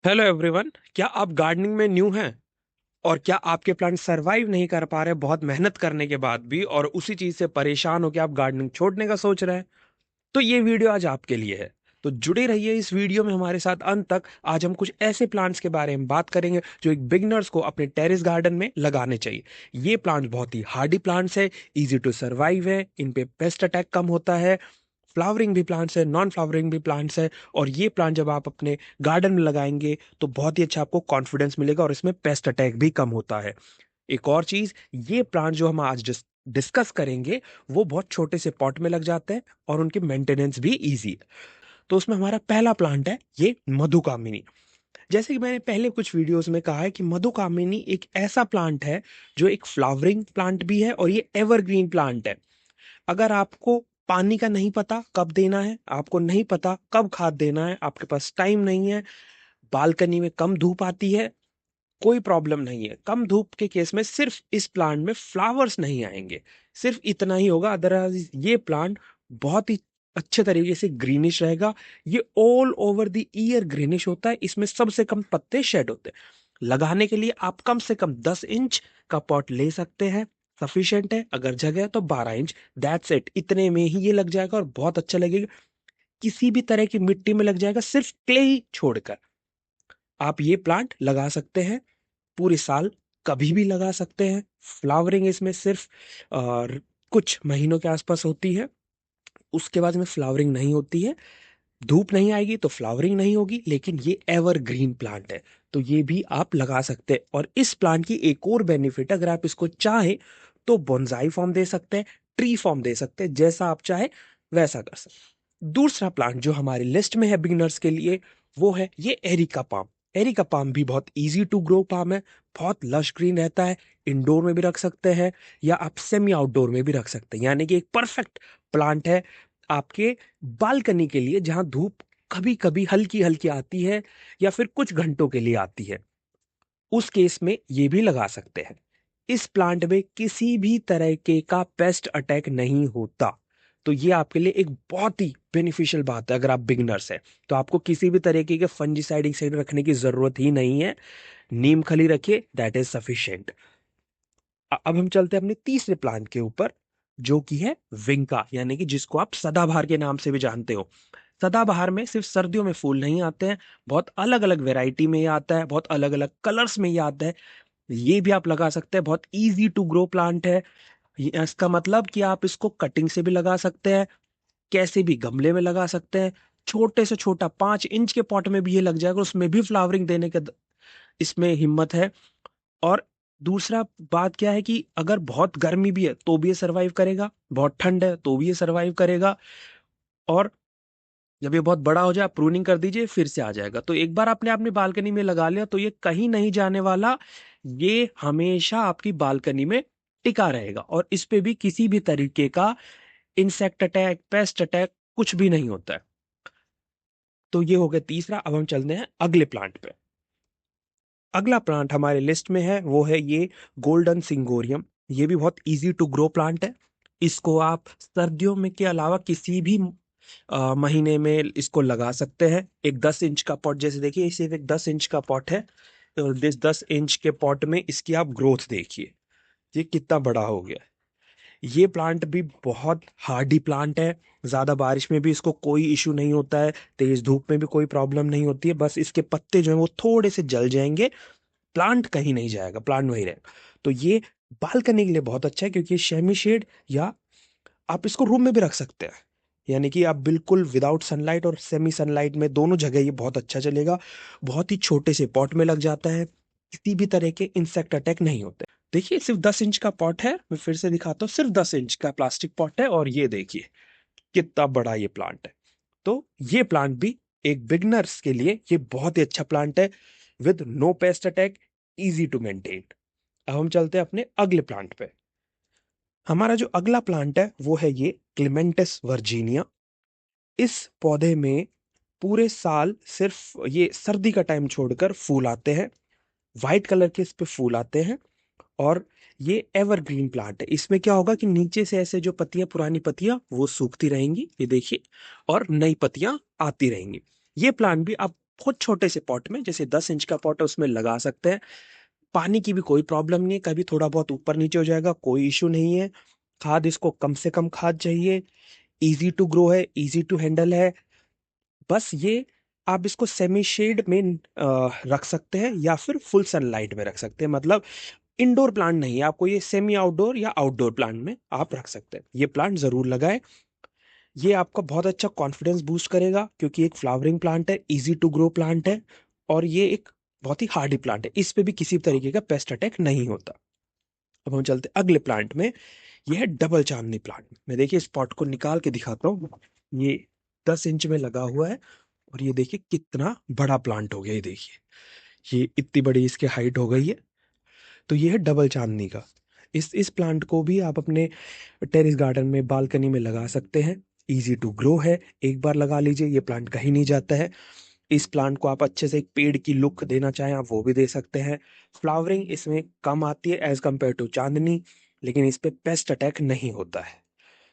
Hello everyone. क्या आप gardening में न्यू हैं और क्या आपके प्लांट सरवाइव नहीं कर पा रहे बहुत मेहनत करने के बाद भी और उसी चीज से परेशान हो के आप गार्डनिंग छोड़ने का सोच रहे हैं? तो ये वीडियो आज आपके लिए है। तो जुड़े रहिए इस वीडियो में हमारे साथ अंत तक। आज हम कुछ ऐसे प्लांट्स के बारे में बात करेंगे जो एक बिगनर्स को अपने टेरेस गार्डन में लगाने चाहिए। ये प्लांट्स बहुत ही हार्डी प्लांट्स है, इजी टू सर्वाइव है, इन पे पेस्ट अटैक कम होता है, फ्लावरिंग भी प्लांट्स है, नॉन फ्लावरिंग भी प्लांट्स है। और ये प्लांट जब आप अपने गार्डन में लगाएंगे तो बहुत ही अच्छा आपको कॉन्फिडेंस मिलेगा और इसमें पेस्ट अटैक भी कम होता है। एक और चीज, ये प्लांट जो हम आज डिस्कस करेंगे वो बहुत छोटे से पॉट में लग जाते हैं और उनकी मेंटेनेंस भी इजी है। तो उसमें हमारा पहला प्लांट है ये मधुकामिनी। जैसे कि मैंने पहले कुछ वीडियोस में कहा है कि मधुकामिनी एक ऐसा प्लांट है जो एक फ्लावरिंग प्लांट भी है और ये एवरग्रीन प्लांट है। अगर आपको पानी का नहीं पता कब देना है, आपको नहीं पता कब खाद देना है, आपके पास टाइम नहीं है, बालकनी में कम धूप आती है, कोई प्रॉब्लम नहीं है। कम धूप के केस में सिर्फ इस प्लांट में फ्लावर्स नहीं आएंगे, सिर्फ इतना ही होगा। अदरवाइज ये प्लांट बहुत ही अच्छे तरीके से ग्रीनिश रहेगा। ये all over the year greenish होता है, इसमें सबसे कम पत्ते शेड होते हैं। लगाने के लिए आप कम से कम 10 इंच का पॉट ले सकते हैं, सफिशिएंट है। अगर जगह है तो 12 इंच, दैट्स इट। इतने में ही ये लग जाएगा और बहुत अच्छा लगेगा। किसी भी तरह की मिट्टी में लग जाएगा, सिर्फ क्ले ही छोड़कर। आप ये प्लांट लगा सकते हैं पूरे साल, कभी भी लगा सकते हैं। फ्लावरिंग इसमें सिर्फ कुछ महीनों के आसपास होती है, उसके बाद में फ्लावरिंग नहीं होती है। धूप नहीं आएगी तो फ्लावरिंग नहीं होगी, लेकिन ये एवरग्रीन प्लांट है तो ये भी आप लगा सकते हैं। और इस प्लांट की एक और बेनिफिट, अगर आप इसको चाहें तो बोनसाई फॉर्म दे सकते हैं, ट्री फॉर्म दे सकते हैं, जैसा आप चाहे वैसा कर सकते हैं। दूसरा प्लांट जो हमारी लिस्ट में है बिगिनर्स के लिए वो है ये एरिका पाम। एरिका पाम भी बहुत इजी टू ग्रो पाम है, बहुत लश ग्रीन रहता है। इंडोर में भी रख सकते हैं या आप सेमी आउटडोर में भी रख सकते हैं, यानी कि एक परफेक्ट प्लांट है आपके बालकनी के लिए, जहां धूप कभी कभी हल्की हल्की आती है या फिर कुछ घंटों के लिए आती है। उस केस में ये भी लगा सकते हैं। इस प्लांट में किसी भी तरह के का पेस्ट अटैक नहीं होता, तो ये आपके लिए एक बहुत ही बेनिफिशियल बात है। अगर आप बिगनर्स हैं तो आपको किसी भी तरीके के फंजीसाइड रखने की जरूरत ही नहीं है। नीम खली रखिए, दैट इज सफिशिएंट। अब हम चलते हैं अपने तीसरे प्लांट के ऊपर, जो कि है विंका, यानी कि जिसको आप सदाबहार के नाम से भी जानते हो। सदाबहार में सिर्फ सर्दियों में फूल नहीं आते हैं, बहुत अलग अलग वैरायटी में ये आता है, बहुत अलग अलग कलर्स में ये आता है। ये भी आप लगा सकते हैं, बहुत इजी टू ग्रो प्लांट है। इसका मतलब कि आप इसको कटिंग से भी लगा सकते हैं, कैसे भी गमले में लगा सकते हैं। छोटे से छोटा 5 इंच के पॉट में भी ये लग जाएगा, उसमें भी फ्लावरिंग देने के इसमें हिम्मत है। और दूसरा बात क्या है कि अगर बहुत गर्मी भी है तो भी ये सरवाइव करेगा, बहुत ठंड है तो भी ये सरवाइव करेगा। और जब ये बहुत बड़ा हो जाए प्रूनिंग कर दीजिए, फिर से आ जाएगा। तो एक बार आपने अपनी बालकनी में लगा लिया तो ये कहीं नहीं जाने वाला। ये हमेशा आपकी बालकनी में टिका रहेगा और इस पे भी किसी भी तरीके का इंसेक्ट अटैक, पेस्ट अटैक कुछ भी नहीं होता है। तो ये हो गया तीसरा। अब हम चलते हैं अगले प्लांट पे। अगला प्लांट हमारे लिस्ट में है वो है ये गोल्डन सिंगोरियम। ये भी बहुत इजी टू ग्रो प्लांट है। इसको आप सर्दियों में के अलावा किसी भी महीने में इसको लगा सकते हैं। एक 10 इंच का पॉट, जैसे देखिए ये सिर्फ एक 10 इंच का पॉट है, और इस 10 इंच के पॉट में इसकी आप ग्रोथ देखिए, ये कितना बड़ा हो गया है। ये प्लांट भी बहुत हार्डी प्लांट है, ज्यादा बारिश में भी इसको कोई इशू नहीं होता है, तेज धूप में भी कोई प्रॉब्लम नहीं होती है। बस इसके पत्ते जो है वो थोड़े से जल जाएंगे, प्लांट कहीं नहीं जाएगा, प्लांट वहीं रहेगा। तो ये बालकनी के लिए बहुत अच्छा है, क्योंकि शेमी शेड, या आप इसको रूम में भी रख सकते हैं, यानी कि आप बिल्कुल विदाउट सनलाइट और सेमी सनलाइट में दोनों जगह ये बहुत अच्छा चलेगा। बहुत ही छोटे से पॉट में लग जाता है, किसी भी तरह के इंसेक्ट अटैक नहीं होते। देखिए सिर्फ 10 इंच का पॉट है, मैं फिर से दिखाता हूँ, सिर्फ 10 इंच का प्लास्टिक पॉट है और ये देखिए कितना बड़ा ये प्लांट है। तो ये प्लांट भी एक बिगनर्स के लिए ये बहुत ही अच्छा प्लांट है, with no pest attack, easy to maintain. अब हम चलते हैं अपने अगले प्लांट पे। हमारा जो अगला प्लांट है वो है ये क्लेमेंटस वर्जीनिया। इस पौधे में पूरे साल सिर्फ ये सर्दी का टाइम छोड़कर फूल आते हैं, व्हाइट कलर के इस पे फूल आते हैं। और ये एवरग्रीन प्लांट है। इसमें क्या होगा कि नीचे से ऐसे जो पत्तियां, पुरानी पत्तियां वो सूखती रहेंगी, ये देखिए, और नई पत्तियां आती रहेंगी। ये प्लांट भी आप बहुत छोटे से पॉट में, जैसे 10 इंच का पॉट है उसमें लगा सकते हैं। पानी की भी कोई प्रॉब्लम नहीं है, कभी थोड़ा बहुत ऊपर नीचे हो जाएगा, कोई इशू नहीं है। खाद इसको कम से कम खाद चाहिए, इजी टू ग्रो है, इजी टू हैंडल है। बस ये आप इसको सेमी शेड में रख सकते हैं या फिर फुल सनलाइट में रख सकते हैं। मतलब इंडोर प्लांट नहीं है, आपको ये सेमी आउटडोर या आउटडोर प्लांट में आप रख सकते हैं। ये प्लांट जरूर लगाएं, ये आपका बहुत अच्छा कॉन्फिडेंस बूस्ट करेगा, क्योंकि एक फ्लावरिंग प्लांट है, इजी टू ग्रो प्लांट है, और ये एक बहुत ही हार्डी प्लांट है, इस पे भी किसी तरीके का पेस्ट अटैक नहीं होता। अब हम चलते अगले प्लांट में। ये है डबल चांदनी प्लांट। मैं देखिए इस पॉट को निकाल के दिखाता हूँ। ये 10 इंच में लगा हुआ है, और ये देखिए कितना बड़ा प्लांट हो गया। ये देखिए ये इतनी बड़ी इसकी हाइट हो गई है। तो ये है डबल चांदनी का। इस प्लांट को भी आप अपने टेरेस गार्डन में, बालकनी में लगा सकते हैं। इजी टू ग्रो है, एक बार लगा लीजिए, ये प्लांट कहीं नहीं जाता है। इस प्लांट को आप अच्छे से एक पेड़ की लुक देना चाहें आप वो भी दे सकते हैं। फ्लावरिंग इसमें कम आती है एज कम्पेयर टू चांदनी, लेकिन इस पे पेस्ट अटैक नहीं होता है,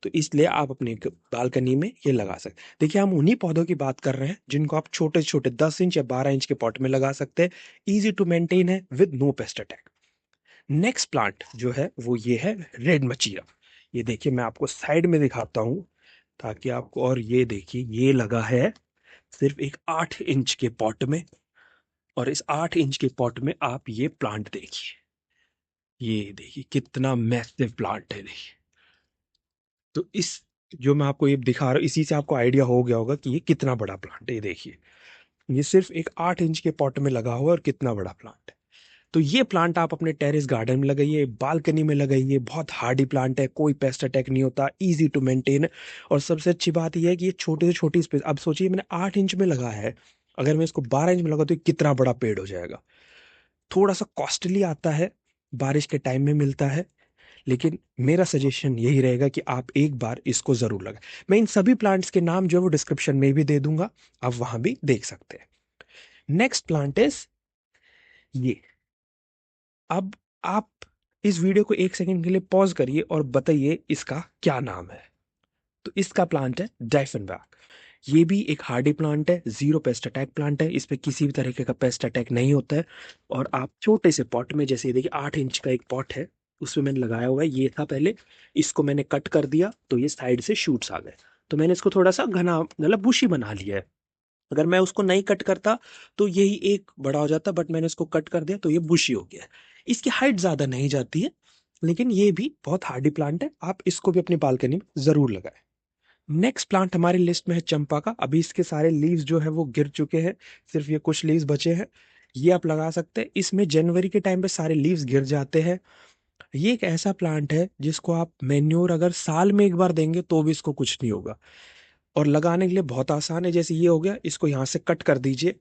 तो इसलिए आप अपनी बालकनी में ये लगा सकते हैं। देखिए हम उन्हीं पौधों की बात कर रहे हैं जिनको आप छोटे छोटे 10 इंच या 12 इंच के पॉट में लगा सकते हैं। इजी टू मेंटेन है with no pest attack. Next plant जो है वो ये है रेड मचीरा। ये देखिए मैं आपको साइड में दिखाता हूँ ताकि आपको, और ये देखिए ये लगा है सिर्फ एक 8 इंच के पॉट में, और इस 8 इंच के पॉट में आप ये प्लांट देखिए, ये देखिए कितना मैसिव प्लांट है। देखिए तो इस जो मैं आपको ये दिखा रहा हूँ इसी से आपको आइडिया हो गया होगा कि ये कितना बड़ा प्लांट है। ये देखिए ये सिर्फ एक 8 इंच के पॉट में लगा हुआ है, और कितना बड़ा प्लांट है। तो ये प्लांट आप अपने टेरेस गार्डन में लगाइए, बालकनी में लगाइए। बहुत हार्डी प्लांट है, कोई पेस्ट अटैक नहीं होता, इजी टू मेंटेन। और सबसे अच्छी बात यह है कि ये छोटे से छोटी स्पेस, अब सोचिए मैंने 8 इंच में लगा है, अगर मैं इसको 12 इंच में लगा तो ये कितना बड़ा पेड़ हो जाएगा। थोड़ा सा कॉस्टली आता है, बारिश के टाइम में मिलता है, लेकिन मेरा सजेशन यही रहेगा कि आप एक बार इसको जरूर लगाएं। मैं इन सभी प्लांट्स के नाम जो है वो डिस्क्रिप्शन में भी दे दूंगा, आप वहां भी देख सकते हैं। नेक्स्ट प्लांट इज ये। अब आप इस वीडियो को 1 सेकंड के लिए पॉज करिए और बताइए इसका क्या नाम है। तो इसका प्लांट है डाइफनबैक। ये भी एक हार्डी प्लांट है, जीरो पेस्ट अटैक प्लांट है, इस पे किसी भी तरीके का पेस्ट अटैक नहीं होता है। और आप छोटे से पॉट में, जैसे ये देखिए 8 इंच का एक पॉट है, उसमें मैंने लगाया हुआ है। ये था पहले, इसको मैंने कट कर दिया तो ये साइड से शूट्स आ गए, तो मैंने इसको थोड़ा सा घना मतलब बुशी बना लिया है। अगर मैं उसको नहीं कट करता तो यही एक बड़ा हो जाता, बट मैंने इसको कट कर दिया तो ये बुशी हो गया है। इसकी हाइट ज्यादा नहीं जाती है, लेकिन ये भी बहुत हार्डी प्लांट है, आप इसको भी अपनी बालकनी में जरूर लगाएं। नेक्स्ट प्लांट हमारी लिस्ट में है चंपा का। अभी इसके सारे लीव्स जो है वो गिर चुके हैं, सिर्फ ये कुछ लीव्स बचे हैं। ये आप लगा सकते हैं, इसमें जनवरी के टाइम पे सारे लीव्स गिर जाते हैं। ये एक ऐसा प्लांट है जिसको आप मेन्योर अगर साल में एक बार देंगे तो भी इसको कुछ नहीं होगा, और लगाने के लिए बहुत आसान है। जैसे ये हो गया, इसको यहाँ से कट कर दीजिए,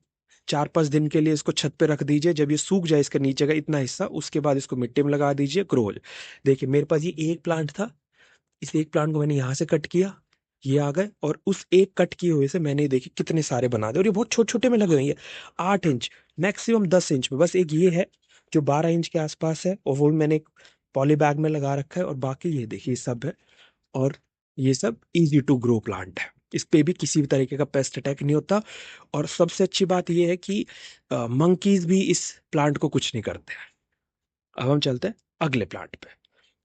4-5 दिन के लिए इसको छत पे रख दीजिए, जब ये सूख जाए इसके नीचे का इतना हिस्सा, उसके बाद इसको मिट्टी में लगा दीजिए, ग्रो हो जाए। देखिए मेरे पास ये एक प्लांट था, इस एक प्लांट को मैंने यहाँ से कट किया, ये आ गए, और उस एक कट किए हुए से मैंने देखिए कितने सारे बना दिए, और ये बहुत छोटे छोटे में लगे हुए हैं। 8 इंच, मैक्सिमम 10 इंच में। बस एक ये है जो 12 इंच के आसपास है, और वो मैंने एक पॉली बैग में लगा रखा है, और बाकी ये देखिए सब है। और ये सब इजी टू ग्रो प्लांट है, इस पे भी किसी भी तरीके का पेस्ट अटैक नहीं होता। और सबसे अच्छी बात ये है कि मंकीज भी इस प्लांट को कुछ नहीं करते हैं। अब हम चलते हैं अगले प्लांट पे।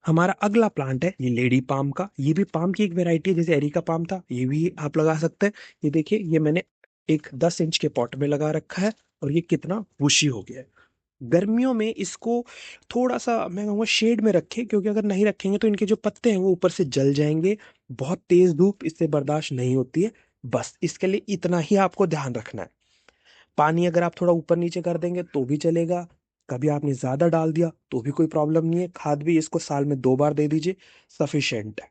हमारा अगला प्लांट है ये लेडी पाम का। ये भी पाम की एक वेराइटी है, जैसे एरिका पाम था, ये भी आप लगा सकते हैं। ये देखिए ये मैंने एक 10 इंच के पॉट में लगा रखा है, और ये कितना बुशी हो गया है। गर्मियों में इसको थोड़ा सा मैं कहूँगा शेड में रखें, क्योंकि अगर नहीं रखेंगे तो इनके जो पत्ते हैं वो ऊपर से जल जाएंगे। बहुत तेज धूप इससे बर्दाश्त नहीं होती है। बस इसके लिए इतना ही आपको ध्यान रखना है। पानी अगर आप थोड़ा ऊपर नीचे कर देंगे तो भी चलेगा, कभी आपने ज्यादा डाल दिया तो भी कोई प्रॉब्लम नहीं है। खाद भी इसको साल में 2 बार दे दीजिए, सफिशिएंट है।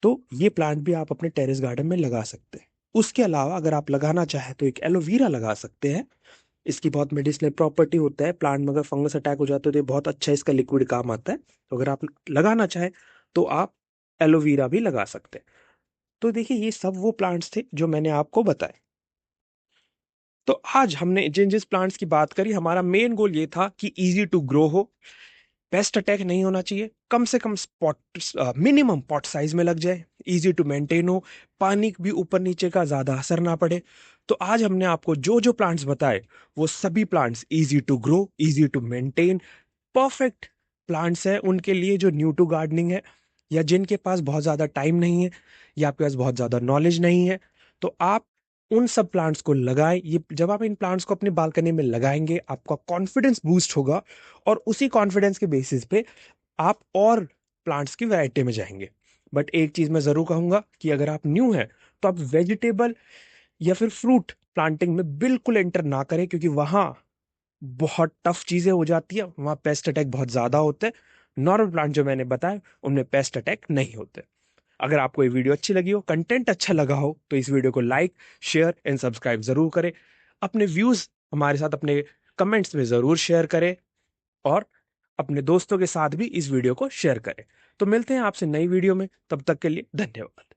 तो ये प्लांट भी आप अपने टेरेस गार्डन में लगा सकते हैं। उसके अलावा अगर आप लगाना चाहें तो एक एलोवेरा लगा सकते हैं। इसकी बहुत मेडिसिनल प्रॉपर्टी होता है, प्लांट में अगर फंगस अटैक हो जाता है तो ये बहुत अच्छा इसका लिक्विड काम आता है। तो अगर आप लगाना चाहें तो आप एलोवेरा भी लगा सकते हैं। तो देखिए ये सब वो प्लांट्स थे जो मैंने आपको बताए। तो आज हमने जिन जिस प्लांट्स की बात करी, हमारा मेन गोल ये था कि इजी टू ग्रो हो, पेस्ट अटैक नहीं होना चाहिए, कम से कम स्पॉट मिनिमम पॉट साइज में लग जाए, इजी टू मेंटेन हो, पानी भी ऊपर नीचे का ज्यादा असर ना पड़े, तो आज हमने आपको जो जो प्लांट्स बताए वो सभी plants easy to grow, easy to maintain, perfect plants है उनके लिए जो न्यू टू गार्डनिंग है, या जिनके पास बहुत ज़्यादा टाइम नहीं है, या आपके पास बहुत ज़्यादा नॉलेज नहीं है। तो आप उन सब प्लांट्स को लगाएं। ये जब आप इन प्लांट्स को अपनी बालकनी में लगाएंगे आपका कॉन्फिडेंस बूस्ट होगा, और उसी कॉन्फिडेंस के बेसिस पे आप और प्लांट्स की वैरायटी में जाएंगे। बट एक चीज मैं जरूर कहूंगा कि अगर आप न्यू हैं तो आप वेजिटेबल या फिर फ्रूट प्लांटिंग में बिल्कुल एंटर ना करें, क्योंकि वहां बहुत टफ चीजें हो जाती है, वहां पेस्ट अटैक बहुत ज्यादा होते हैं। नॉर्मल प्लांट जो मैंने बताया उनमें पेस्ट अटैक नहीं होते। अगर आपको ये वीडियो अच्छी लगी हो, कंटेंट अच्छा लगा हो, तो इस वीडियो को लाइक, शेयर एंड सब्सक्राइब जरूर करें। अपने व्यूज हमारे साथ अपने कमेंट्स में जरूर शेयर करें, और अपने दोस्तों के साथ भी इस वीडियो को शेयर करें। तो मिलते हैं आपसे नई वीडियो में, तब तक के लिए धन्यवाद।